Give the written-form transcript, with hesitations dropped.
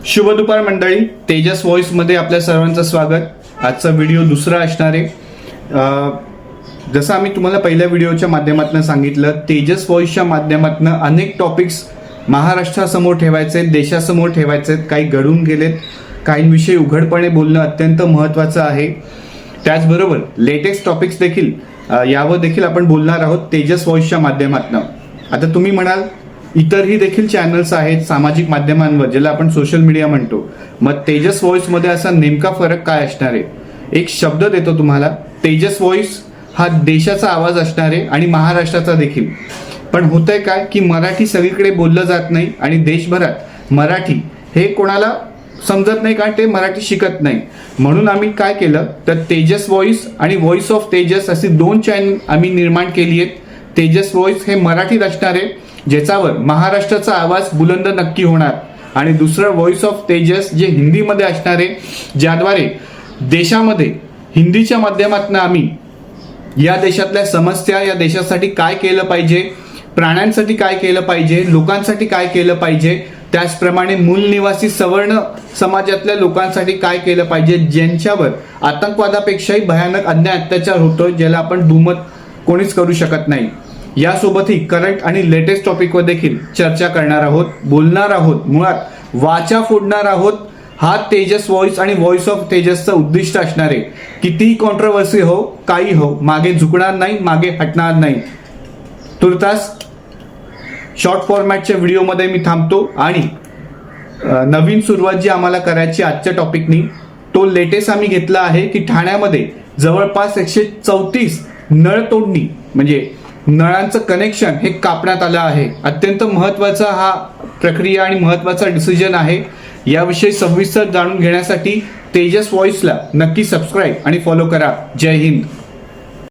शुभ दुपार मंडळी, तेजस व्हॉइस मध्ये आपल्या सर्वांचं स्वागत। आजचा व्हिडिओ दुसरा असणार आहे। जसं आम्ही तुम्हाला पहिल्या व्हिडिओच्या माध्यमातून सांगितलं, तेजस व्हॉइसच्या माध्यमातून अनेक टॉपिक्स महाराष्ट्रासमोर ठेवायचे, देशासमोर ठेवायचे। काही घडून गेलेत, काहींविषयी उघडपणे बोलणं अत्यंत महत्त्वाचं आहे। त्याचबरोबर लेटेस्ट टॉपिक्स देखील यावर देखील आपण बोलणार आहोत तेजस व्हॉइसच्या माध्यमातून। आता तुम्ही म्हणाल इतरही देखील चॅनल्स आहेत सामाजिक माध्यमांवर, ज्याला आपण सोशल मीडिया म्हणतो, मग तेजस व्हॉइस मध्ये असा नेमका फरक काय असणार आहे? एक शब्द देतो तुम्हाला, तेजस व्हॉइस हा देशाचा आवाज असणार आहे आणि महाराष्ट्राचा देखील। पण होतंय काय की मराठी सगळीकडे बोललं जात नाही आणि देशभरात मराठी हे कोणाला समजत नाही, कारण ते मराठी शिकत नाही। म्हणून आम्ही काय केलं तर तेजस व्हॉइस आणि व्हॉइस ऑफ तेजस अशी दोन चॅनल आम्ही निर्माण केली आहेत। तेजस व्हॉइस हे मराठीत असणार आहे, ज्याच्यावर महाराष्ट्राचा आवाज बुलंद नक्की होणार, आणि दुसरं व्हॉइस ऑफ तेजस जे हिंदीमध्ये असणार आहे, ज्याद्वारे देशामध्ये हिंदीच्या माध्यमातून आम्ही या देशातल्या समस्या, या देशासाठी काय केलं पाहिजे, प्राण्यांसाठी काय केलं पाहिजे, लोकांसाठी काय केलं पाहिजे, त्याचप्रमाणे मूल निवासी सवर्ण समाजातल्या लोकांसाठी काय केलं पाहिजे, ज्यांच्यावर आतंकवादापेक्षाही भयानक अन्याय अत्याचार होतोय, ज्याला आपण दुमत कोणीच करू शकत नाही। यासोबतही करंट आणि लेटेस्ट टॉपिकवर देखील चर्चा करणार आहोत, बोलणार आहोत, मुळात वाचा फोडणार आहोत। हा तेजस व्हॉइस आणि व्हॉइस ऑफ तेजसचं उद्दिष्ट असणार आहे। कितीही कॉन्ट्रोवर्सी हो, काही हो, मागे झुकणार नाही, मागे हटणार नाही। तुर्तास शॉर्ट फॉर्मॅटच्या व्हिडिओमध्ये मी थांबतो आणि नवीन सुरुवात जी आम्हाला करायची आजच्या टॉपिकनी, तो लेटेस्ट आम्ही घेतला आहे की ठाण्यामध्ये जवळपास 134 नळ तोडणी म्हणजे नळांचं कनेक्शन हे कापण्यात आलं आहे। अत्यंत महत्त्वाचा हा प्रक्रिया आणि महत्त्वाचा डिसिजन आहे। याविषयी सविस्तर जाणून घेण्यासाठी तेजस व्हॉइसला नक्की सबस्क्राईब आणि फॉलो करा। जय हिंद।